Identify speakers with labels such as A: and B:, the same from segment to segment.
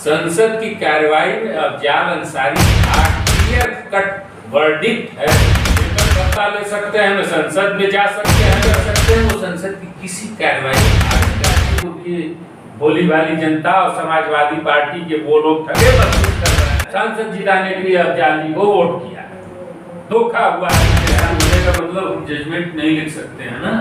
A: संसद की कार्यवाही में Afzal Ansari clear cut verdict है। पता ले सकते हैं, संसद में जा सकते हैं, कर सकते हैं, वो संसद की किसी कार्यवाही में भोली भाली जनता और समाजवादी पार्टी के वो लोग ठगे महसूस कर रहे हैं। सांसद जिताने के लिए अफजाल जी को वोट किया, धोखा हुआ है का मतलब जजमेंट नहीं लिख सकते हैं ना।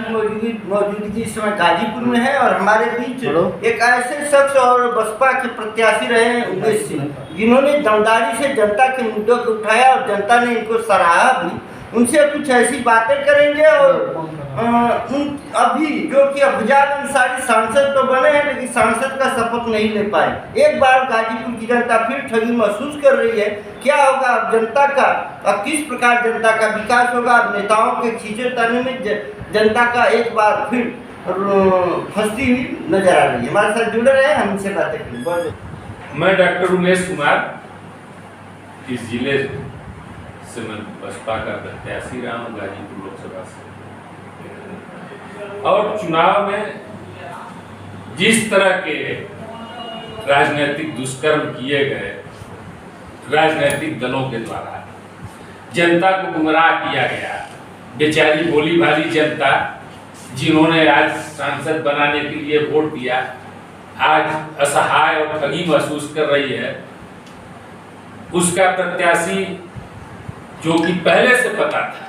B: मौजूदगी इस समय गाजीपुर में है और हमारे बीच एक ऐसे शख्स और बसपा के प्रत्याशी रहे हैं उमेश सिंह, जिन्होंने दमदारी से जनता के मुद्दों को उठाया और जनता ने इनको सराहा भी। उनसे कुछ ऐसी बातें करेंगे और अभी जो कि अफजाल अंसारी सांसद तो बने हैं लेकिन सांसद का शपथ नहीं ले पाए। एक बार गाजीपुर की जनता फिर ठगी महसूस कर रही है। क्या होगा अब जनता का, अब किस प्रकार जनता का विकास होगा? अब नेताओं के खींचे ताने में जनता का एक बार फिर फंसती हुई नजर आ रही है। हमारे साथ जुड़े रहे, हम इनसे बातें करेंगे।
A: मैं डॉक्टर उमेश कुमार, इस जिले से मैं बसपा का प्रत्याशी रहा हूँ गाजीपुर लोकसभा से। और चुनाव में जिस तरह के राजनीतिक दुष्कर्म किए गए राजनीतिक दलों के द्वारा, जनता को गुमराह किया गया, बेचारी भोली भाली जनता जिन्होंने आज सांसद बनाने के लिए वोट दिया, आज असहाय और ठगी महसूस कर रही है। उसका प्रत्याशी जो कि पहले से पता था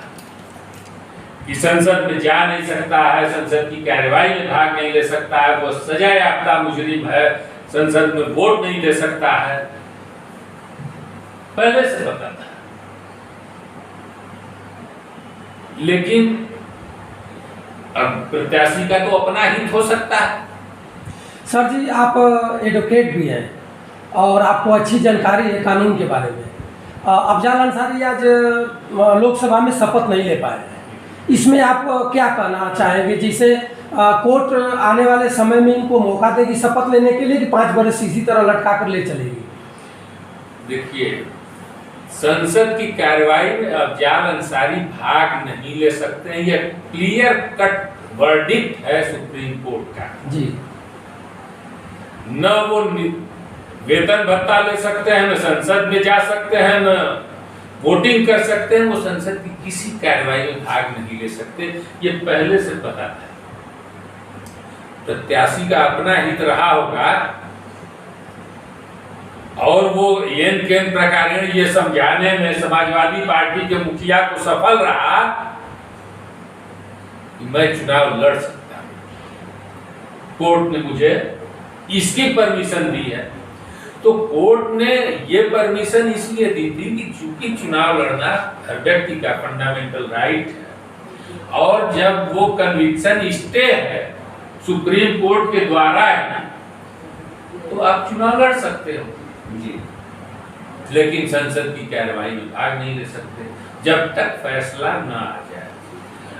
A: कि संसद में जा नहीं सकता है, संसद की कार्यवाही में भाग नहीं ले सकता है, वो सजा याफ्ता मुजरिम है, संसद में वोट नहीं दे सकता है, पहले से पता था। लेकिन अब प्रत्याशी का तो अपना हित हो सकता है।
C: सर जी, आप एडवोकेट भी हैं और आपको अच्छी जानकारी है कानून के बारे में। अफजाल अंसारी आज लोकसभा में शपथ नहीं ले पाए, इसमें आप क्या कहना चाहेंगे? जिसे कोर्ट आने वाले समय में इनको मौका देगी शपथ लेने के लिए कि 5 बरस इसी तरह लटका कर ले चलेगी?
A: देखिए, संसद की कार्यवाही में अफजाल अंसारी भाग नहीं ले सकते हैं, यह क्लियर कट वर्डिक्ट है सुप्रीम कोर्ट का
C: जी।
A: न वो वेतन भत्ता ले सकते हैं, न संसद में जा सकते हैं, न वोटिंग कर सकते हैं, वो संसद की किसी कार्यवाही में भाग नहीं ले सकते, ये पहले से पता था। प्रत्याशी का अपना हित रहा होगा और वो एन केन प्रकार ये समझाने में समाजवादी पार्टी के मुखिया को सफल रहा कि मैं चुनाव लड़ सकता हूं, कोर्ट ने मुझे इसकी परमिशन दी है। तो कोर्ट ने ये परमिशन इसलिए दी थी कि चूंकि चुनाव लड़ना हर व्यक्ति का फंडामेंटल राइट है और जब वो कन्विक्शन स्टे है सुप्रीम कोर्ट के द्वारा है तो आप चुनाव लड़ सकते हो जी, लेकिन संसद की कार्यवाही में भाग नहीं ले सकते जब तक फैसला ना आ जाए।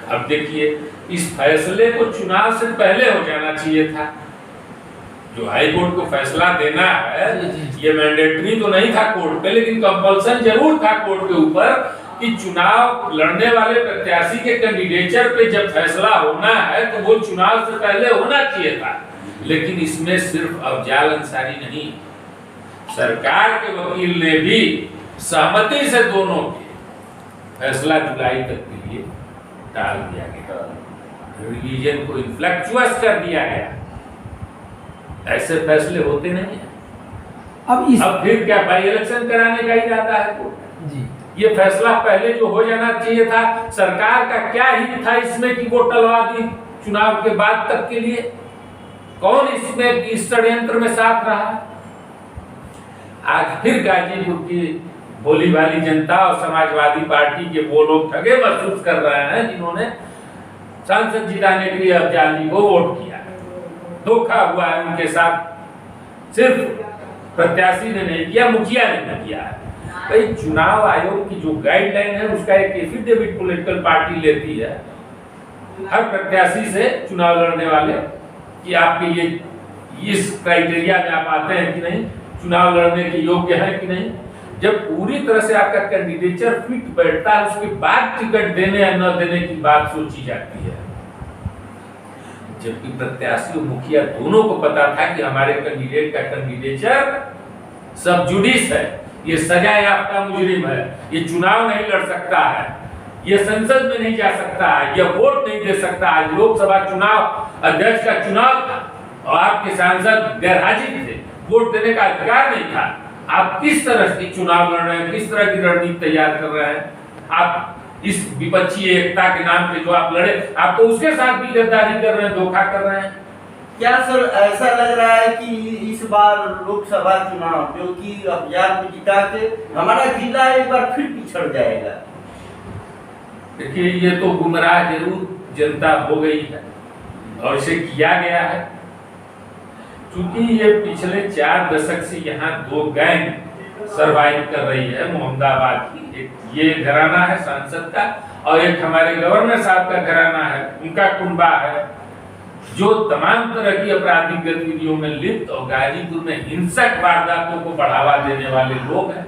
A: अब देखिए, इस फैसले को चुनाव से पहले हो जाना चाहिए था। जो हाई कोर्ट को फैसला देना है ये मैंडेटरी तो नहीं था कोर्ट पे, लेकिन कंपल्सन जरूर था कोर्ट के ऊपर कि चुनाव लड़ने वाले प्रत्याशी के कैंडिडेचर पे जब फैसला होना है तो वो चुनाव से पहले होना चाहिए था। लेकिन इसमें सिर्फ अफजाल अंसारी नहीं, सरकार के वकील ने भी सहमति से दोनों के फैसला जुलाई तक के लिए टाल दिया गया, रिवीजन को इन्फ्लेक्चुअस कर दिया गया। ऐसे फैसले होते नहीं है। अब फिर क्या बाई इलेक्शन कराने का इरादा है कोर्ट जी? ये फैसला पहले जो हो जाना चाहिए था। सरकार का क्या हित था इसमें कि वो टलवा दी चुनाव के बाद तक के लिए? कौन इसमें इस षड्यंत्र में साथ रहा? आज फिर गाजीपुर की भोली भाली जनता और समाजवादी पार्टी के वो लोग ठगे महसूस कर रहे हैं जिन्होंने सांसद जिताने के लिए अफजाल जी को वोट किया। धोखा हुआ है उनके साथ, सिर्फ प्रत्याशी ने नहीं किया, मुखिया ने नहीं किया है। भाई, चुनाव आयोग की जो गाइडलाइन है उसका एक एफिडेविट पॉलिटिकल पार्टी लेती है हर प्रत्याशी से चुनाव लड़ने वाले कि आपके ये इस क्राइटेरिया में आप आते हैं कि नहीं, चुनाव लड़ने के योग्य है कि नहीं। जब पूरी तरह से आपका कैंडिडेचर फिट बैठता है उसके बाद टिकट देने या न देने की बात सोची जाती है। जबकि प्रत्याशी और मुखिया दोनों को पता था कि हमारे कैंडिडेट का कैंडिडेचर सब जुडिस है, ये सजा याफ्ता मुजरिम है, ये चुनाव नहीं लड़ सकता है, ये संसद में नहीं जा सकता है, ये वोट नहीं दे सकता है। लोकसभा चुनाव अध्यक्ष का चुनाव था और आपके सांसद गैर हाजिर थे, वोट देने का अधिकार नहीं था। आप किस तरह की चुनाव लड़ रहे हैं, किस तरह की रणनीति तैयार कर रहे हैं? आप इस विपक्षी एकता के नाम पे जो आप लड़े, आप तो उसके साथ भी गद्दारी कर रहे हैं, धोखा कर रहे हैं।
B: क्या सर ऐसा लग रहा है कि इस बार लोकसभा चुनाव जो कि अफजाल को जिता के हमारा जिला एक बार फिर पिछड़ जाएगा?
A: देखिए, ये तो गुमराह जरूर जनता हो गई है और इसे किया गया है, क्योंकि ये पिछले 4 दशक से यहाँ 2 गैंग सरवाइव कर रही है मोहम्मदाबाद की। एक ये घराना है सांसद का और एक हमारे गवर्नर साहब का घराना है, उनका कुनबा है, जो तमाम तरह की आपराधिक गतिविधियों में लिप्त और गाजीपुर में हिंसक वारदातों को बढ़ावा देने वाले लोग हैं।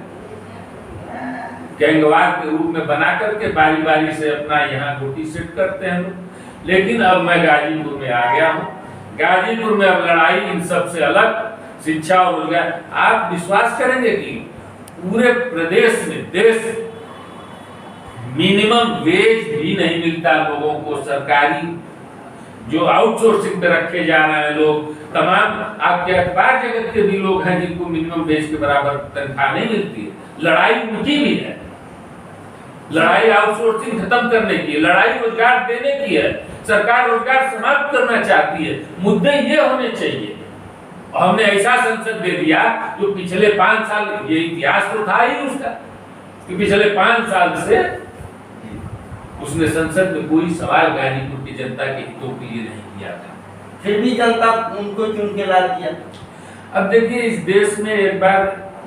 A: गैंगवार के रूप में बना करके बारी बारी से अपना यहाँ गोटी सेट करते हैं लोग। लेकिन अब मैं गाजीपुर में आ गया हूँ। गाजीपुर में अब लड़ाई इन सब से अलग, शिक्षा और रोजगार। आप विश्वास करेंगे कि पूरे प्रदेश में देश मिनिमम वेज भी नहीं मिलता लोगों को। सरकारी जो आउटसोर्सिंग पे रखे जा रहे हैं लोग, तमाम आपके अखबार जगत के भी लोग हैं जिनको मिनिमम वेज के बराबर तनख्वाह नहीं मिलती है। लड़ाई उनकी भी है, लड़ाई आउटसोर्सिंग खत्म करने की है, लड़ाई रोजगार देने की है। सरकार रोजगार समाप्त करना चाहती है। मुद्दे ये होने चाहिए। और हमने ऐसा संसद दे दिया जो पिछले 5 साल, ये इतिहास तो था ही उसका कि पिछले 5 साल से उसने संसद में कोई सवाल गाजीपुर की जनता के हितों के लिए नहीं किया था।
B: फिर भी जनता उनको चुन के ला दिया।
A: अब देखिए, इस देश में एक बार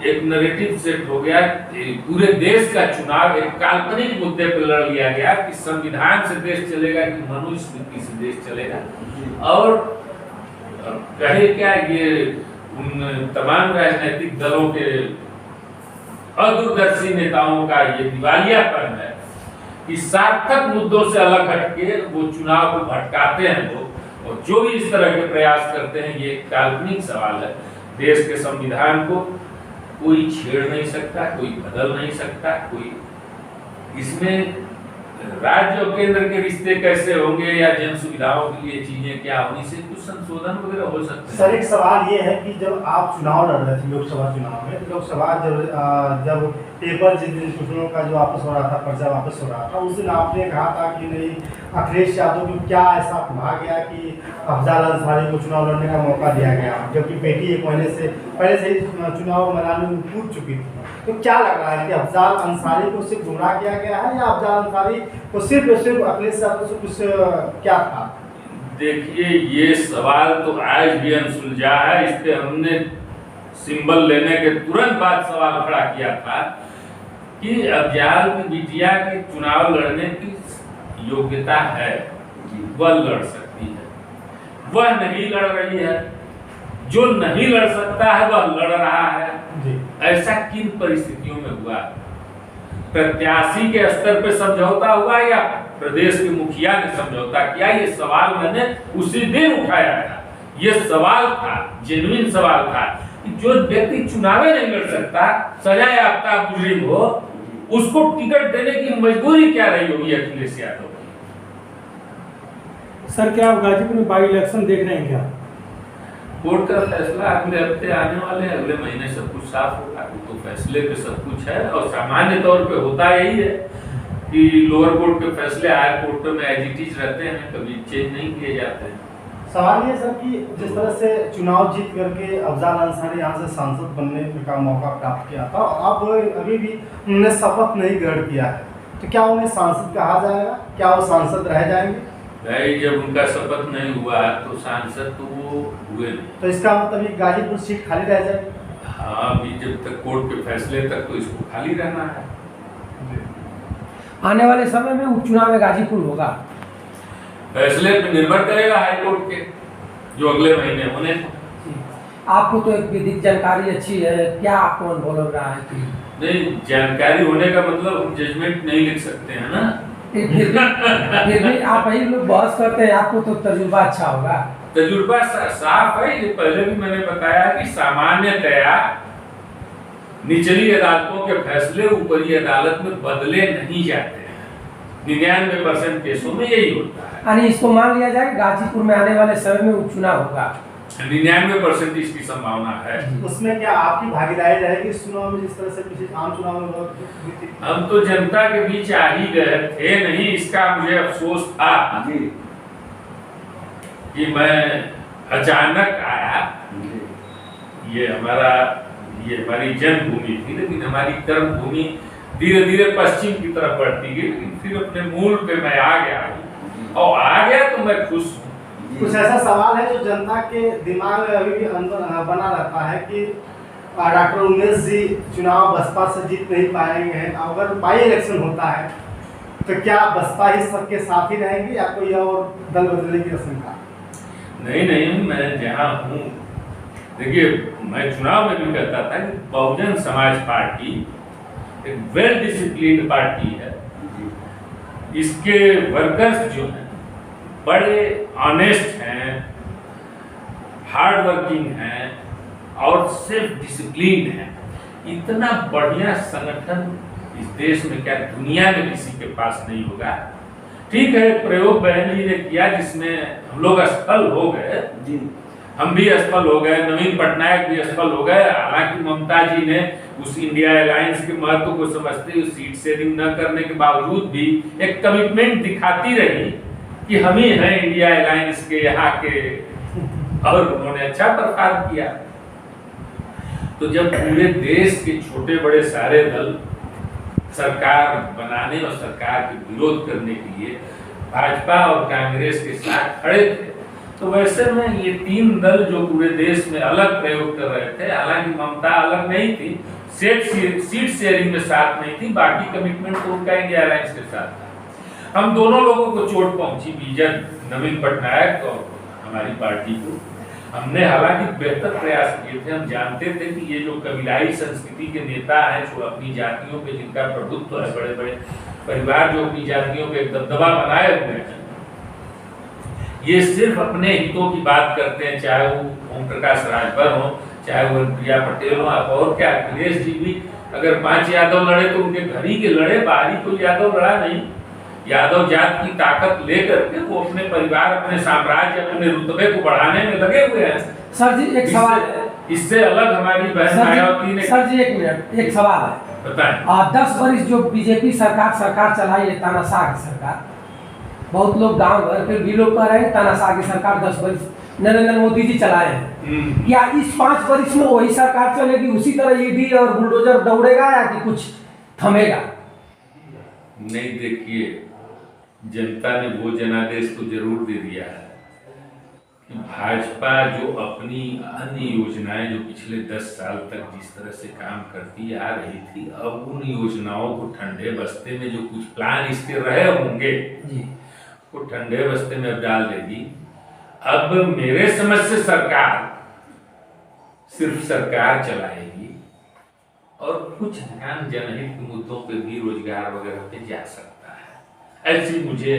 A: एक नैरेटिव सेट हो गया, पूरे देश का चुनाव एक काल्पनिक मुद्दे पर लड़ लिया गया कि संविधान से देश चलेगा कि मनुस्मृति से देश चलेगा। और कहे क्या, ये उन तमाम राजनीतिक दलों के अदूरदर्शी नेताओं का ये दिवालियापन है कि सार्थक मुद्दों से अलग हटके वो चुनाव को भटकाते हैं लोग। और जो भी इस तरह के प्रयास करते हैं, ये काल्पनिक सवाल है। देश के संविधान को कोई छेड़ नहीं सकता, कोई बदल नहीं सकता, कोई इसमें राज्य और केंद्र के रिश्ते कैसे होंगे या जन सुविधाओं के लिए चीजें क्या होनी से कुछ संशोधन वगैरह हो सकते हैं।
D: सर, एक सवाल ये है कि जब आप चुनाव लड़ रहे थे लोकसभा चुनाव में, लोकसभा जब पेपर जिस दिन चुनाव का जो वापस हो रहा था, पर्चा वापस हो रहा था, उस दिन आपने कहा था कि नहीं, अखिलेश यादव को क्या ऐसा कहा गया कि अफजाल अंसारी को चुनाव लड़ने का मौका दिया गया, जबकि बेटी 1 महीने से पहले से ही चुनाव मैदान में कूद चुकी थी। तो क्या लग रहा है कि अफजाल अंसारी को सिर्फ गुमराह किया गया है या अफजाल अंसारी को सिर्फ अखिलेश यादव से कुछ क्या था?
A: देखिए, ये सवाल तो आज भी अनसुलझा है। इस पे हमने सिंबल लेने के तुरंत बाद सवाल खड़ा किया था कि अफजाल की बिटिया के चुनाव लड़ने की योग्यता है, वह लड़ सकती है, वह नहीं लड़ रही है। जो नहीं लड़ सकता है वह लड़ रहा है। ऐसा किन परिस्थितियों में हुआ? प्रत्याशी के स्तर पे समझौता हुआ या प्रदेश के मुखिया ने समझौता किया? ये सवाल मैंने उसी दिन उठाया था। ये सवाल था, जेन्युइन सवाल था कि जो व्यक्ति चुनाव नहीं लड़ सकता, सजा याफ्ता मुजरिम हो, उसको टिकट देने की मजबूरी क्या रही होगी अखिलेश यादव?
E: सर, क्या आप गाजीपुर में बाई इलेक्शन देख रहे हैं क्या?
A: कोर्ट का फैसला अगले हफ्ते आने वाले हैं, अगले महीने सब कुछ साफ होगा। तो फैसले पे सब कुछ है और सामान्य तौर पे होता यही है कि लोअर कोर्ट के फैसले हायर कोर्ट में एज इट इज रहते हैं, कभी चेंज नहीं किए जाते हैं।
D: सवाल ये सर कि जिस तरह से चुनाव जीत करके अफजाल अंसारी यहाँ से सांसद बनने का मौका प्राप्त किया था, अब अभी भी उन्होंने शपथ नहीं ग्रहण किया है, तो क्या उन्हें सांसद कहा जाएगा? क्या वो सांसद रह जाएंगे?
A: भाई, जब उनका शपथ नहीं हुआ तो सांसद तो वो हुए नहीं।
D: तो इसका मतलब गाजीपुर सीट खाली रह जाएगी?
A: हाँ, अभी जब तक कोर्ट के फैसले तक तो इसको खाली रहना है।
C: आने वाले समय में उपचुनाव में गाजीपुर होगा।
A: फैसले पे निर्भर करेगा हाई कोर्ट के, जो अगले महीने होने।
C: आपको तो एक विधिक जानकारी अच्छी है, क्या आपको अनुभव लग रहा है कि
A: नहीं, जानकारी होने का मतलब हम जजमेंट नहीं लिख सकते हैं ना।
C: फिर भी आप ही लोग बहस करते हैं, आपको तो तजुर्बा अच्छा होगा।
A: तजुर्बा साफ है। ये पहले भी मैंने बताया कि सामान्यतया निचली अदालतों के फैसले ऊपरी अदालत में बदले नहीं जाते हैं। 99% केसों में यही होता है।
C: यानी इसको मान लिया जाए गाजीपुर में आने वाले समय में उपचुनाव होगा।
A: 99% इसकी संभावना है।
D: उसमें क्या आपकी भागीदारी रहेगी इस चुनाव में, जिस तरह से पिछले आम चुनाव में हुई थी?
A: हम तो जनता के बीच आ ही गए थे नहीं, इसका मुझे अफसोस था कि मैं अचानक आया। ये हमारी जन्मभूमि थी, लेकिन हमारी कर्म भूमि धीरे धीरे पश्चिम की तरफ बढ़ती गई, लेकिन फिर अपने मूल पे मैं आ गया हूँ और आ गया तो मैं खुश हूँ।
D: कुछ ऐसा सवाल है जो जनता के दिमाग में अभी भी अंदर बना रहता है कि डॉक्टर उमेश जी चुनाव बसपा से जीत नहीं पाएंगे हैं, अगर बाई इलेक्शन होता है तो क्या बसपा ही सबके साथ ही रहेंगे या कोई और दल बदलने की आशंका?
A: नहीं, मैं जहाँ हूँ, देखिए मैं चुनाव में भी कहता था कि बहुजन समाज पार्टी एक वेल डिसिप्लिन्ड पार्टी है। इसके वर्कर्स जो हैं बड़े ऑनेस्ट हैं, हार्ड वर्किंग हैं और सेल्फ डिसिप्लिन है। इतना बढ़िया संगठन इस देश में क्या दुनिया में किसी के पास नहीं होगा। ठीक है, प्रयोग बहन जी ने किया जिसमें हम लोग असफल हो गए, हम भी असफल हो गए, नवीन पटनायक भी असफल हो गए। हालांकि ममता जी ने उस इंडिया अलायंस के महत्व को समझते हुए सीट शेयरिंग न करने के बावजूद भी एक कमिटमेंट दिखाती रही कि हम ही हैं इंडिया अलायंस के यहाँ के, और उन्होंने अच्छा परफॉर्म किया। तो जब पूरे देश के छोटे बड़े सारे दल सरकार बनाने और सरकार के विरोध करने के लिए भाजपा और कांग्रेस के साथ खड़े थे, तो वैसे में ये तीन दल जो पूरे देश में अलग प्रयोग कर रहे थे, हालांकि ममता अलग नहीं थी, सीट शेयरिंग में साथ नहीं थी, बाकी कमिटमेंट तो उनका इंडिया अलायंस के साथ था। हम दोनों लोगों को चोट पहुंची, बीजन नवीन पटनायक और हमारी पार्टी को। हमने हालांकि बेहतर प्रयास किए थे। हम जानते थे कि ये जो कबीलाई संस्कृति के नेता हैं, जो अपनी जातियों पे जिनका प्रभुत्व है, बड़े बड़े परिवार जो अपनी जातियों पे दबदबा बनाए हुए हैं, ये सिर्फ अपने हितों की बात करते हैं, चाहे वो ओम प्रकाश राजभर हो, चाहे वो प्रिया पटेल हो। और क्या अखिलेश जी भी अगर 5 यादव लड़े तो उनके घर ही के लड़े, बाहरी कोई यादव लड़ा नहीं। यादव जात की ताकत लेकर के वो अपने परिवार, अपने साम्राज्य, अपने रुतबे को बढ़ाने में लगे हुए हैं।
C: सर जी एक सवाल है,
A: इससे अलग हमारी बहन मायावती ने।
C: सर जी एक मिनट, एक सवाल है,
A: बताएं।
C: 10 वर्ष जो बीजेपी सरकार चलाई है, तानाशाह की सरकार, बहुत लोग गांव घर के भी लोग कह रहे हैं तानाशाह की सरकार 10 वर्ष नरेंद्र मोदी जी चलाए हैं। क्या इस 5 वर्ष में वही सरकार चलेगी, उसी तरह ईडी और बुलडोजर दौड़ेगा या कि कुछ थमेगा?
A: नहीं, देखिए जनता ने वो जनादेश तो जरूर दे दिया है कि भाजपा जो अपनी अन्य योजनाएं जो पिछले 10 साल तक जिस तरह से काम करती आ रही थी, अब उन योजनाओं को ठंडे बस्ते में जो कुछ प्लान इसके रहे होंगे वो ठंडे बस्ते में अब डाल देगी। अब मेरे समझ से सरकार सिर्फ सरकार चलाएगी और कुछ ध्यान जनहित के मुद्दों पे भी, रोजगार वगैरह पे जा सकता है, ऐसी मुझे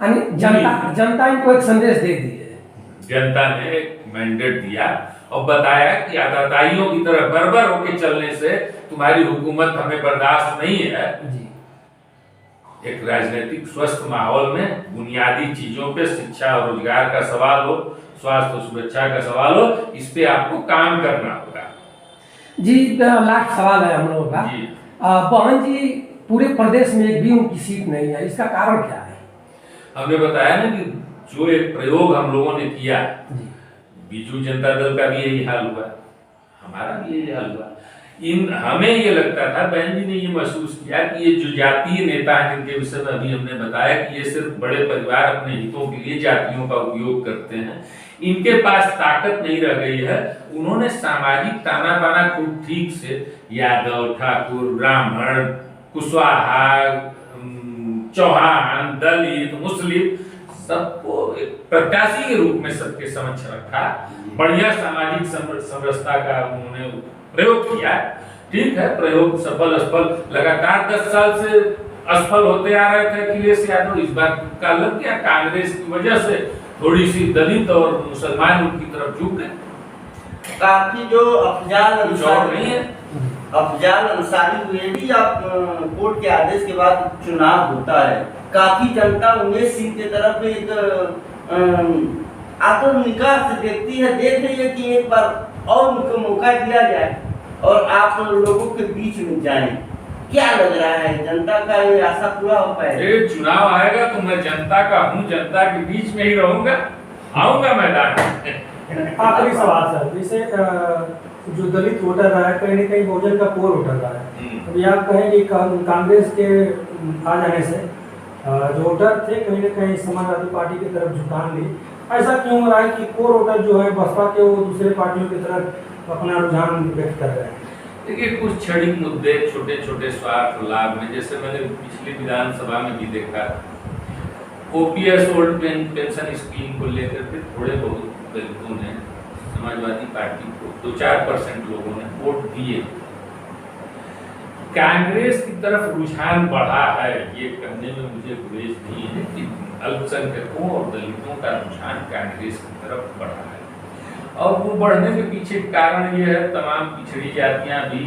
C: जनता इनको एक संदेश दे दी है।
A: जनता ने एक मैंडेट दिया और बताया कि आताताइयों की तरह बर्बर होके चलने से तुम्हारी हुकूमत हमें बर्दाश्त नहीं है। एक राजनीतिक स्वस्थ माहौल में बुनियादी चीजों पे, शिक्षा और रोजगार का सवाल हो, स्वास्थ्य और सुरक्षा का सवाल हो, इस पे आपको काम करना होगा।
C: जी लास्ट सवाल है हम लोगों का। बहन जी पूरे प्रदेश में एक भी उनकी सीट नहीं है, इसका कारण क्या है?
A: हमने बताया ना कि जो एक प्रयोग हम लोगों ने किया, बीजू जनता दल का भी यही हाल हुआ, हमारा भी यही हाल हुआ। हमें ये लगता था, बहन जी ने ये महसूस किया कि ये जो जातीय नेता हैं जिनके विषय में अभी हमने बताया कि ये सिर्फ बड़े परिवार अपने हितों के लिए जातियों का उपयोग करते हैं, इनके पास ताकत नहीं रह गई है। उन्होंने सामाजिक ताना बाना खूब ठीक से यादव, ठाकुर, ब्राह्मण, कुशवाहा, चौहान, दलित, मुस्लिम सबको प्रत्याशी के रूप में सबके समक्ष रखा। बढ़िया सामाजिक समरसता का उन्होंने प्रयोग किया। ठीक है, प्रयोग सफल असफल लगातार 10 साल से असफल होते आ रहे थे अखिलेश यादव, इस बार का लग गया कांग्रेस की वजह से थोड़ी सी दलित और मुसलमान उनकी तरफ झुक गए।
B: काफी जो अफजाल
A: कुछ और नहीं है।
B: अफजाल अंसारी हुए भी, आप कोर्ट के आदेश के बाद चुनाव होता है, काफी जनता उमेश सिंह की तरफ एक आत्मनिकाह से देखती है, देख रही है कि एक बार और उनको मौका दिया जाए और आप लोगों के बीच में जाएं। क्या लग रहा है, जनता का ये आशा पूरा हो पाएगा?
A: ये चुनाव आएगा तो मैं जनता का हूँ, जनता के बीच में ही रहूंगा, आऊंगा मैदान में।
E: आखिरी सवाल सर, जैसे जो दलित वोटर रहा है कहीं न कहीं बहुजन का कोर वोटर रहा है, अभी आप कहें कि कांग्रेस के आ जाने से जो वोटर थे कहीं न कहीं समाजवादी पार्टी की तरफ झुकान ली, ऐसा क्यों हो रहा है कि कोर वोटर जो है बसपा के वो दूसरे पार्टियों की तरफ अपना रुझान व्यक्त कर रहे हैं?
A: देखिए, कुछ क्षणिक मुद्दे, छोटे छोटे स्वार्थ लाभ में, जैसे मैंने पिछली विधानसभा में भी देखा, ओपीएस ओल्ड पेंशन स्कीम को लेकर के थोड़े बहुत दलितों ने समाजवादी पार्टी को 2-4% लोगों ने वोट दिए। कांग्रेस की तरफ रुझान बढ़ा है, ये कहने में मुझे गुरेज नहीं है कि अल्पसंख्यकों और दलितों का रुझान कांग्रेस की तरफ बढ़ा है। और वो बढ़ने के पीछे कारण ये है, तमाम पिछड़ी जातियां भी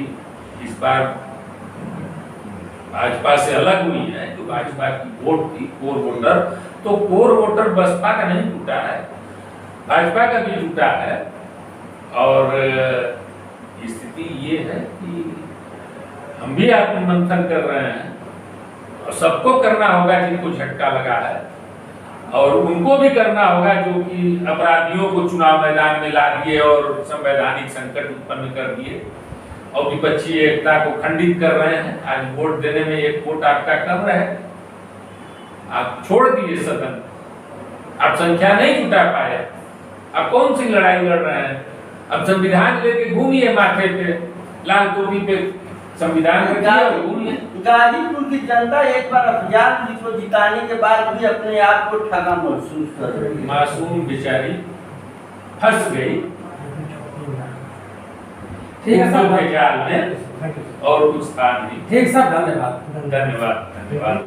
A: इस बार भाजपा से अलग हुई हैं। जो भाजपा की वोट थी कोर वोटर, तो कोर वोटर बसपा का नहीं टूटा है, भाजपा का भी टूटा है। और स्थिति ये है कि हम भी आत्ममंथन कर रहे हैं और सबको करना होगा जिनको झटका लगा है, और उनको भी करना होगा जो कि अपराधियों को चुनाव मैदान में ला दिए और संवैधानिक संकट उत्पन्न कर दिए और विपक्षी एकता को खंडित कर रहे हैं। आज वोट देने में एक वोट आपका कम रहे, आप छोड़ दिए सदन, आप संख्या नहीं जुटा पाए, आप कौन सी लड़ाई लड़ रहे हैं? अब संविधान लेके घूमिए माथे पे, लाल टोपी पे संविधान घूमिए।
B: गाजीपुर की जनता एक बार अफजाल जी को जिताने के बाद भी अपने आप को ठगा महसूस कर रही है।
A: मासूम बेचारी फंस गई
C: ठीक है सर,
A: जाल में और कुछ था नहीं।
C: ठीक सर, धन्यवाद।
A: धन्यवाद।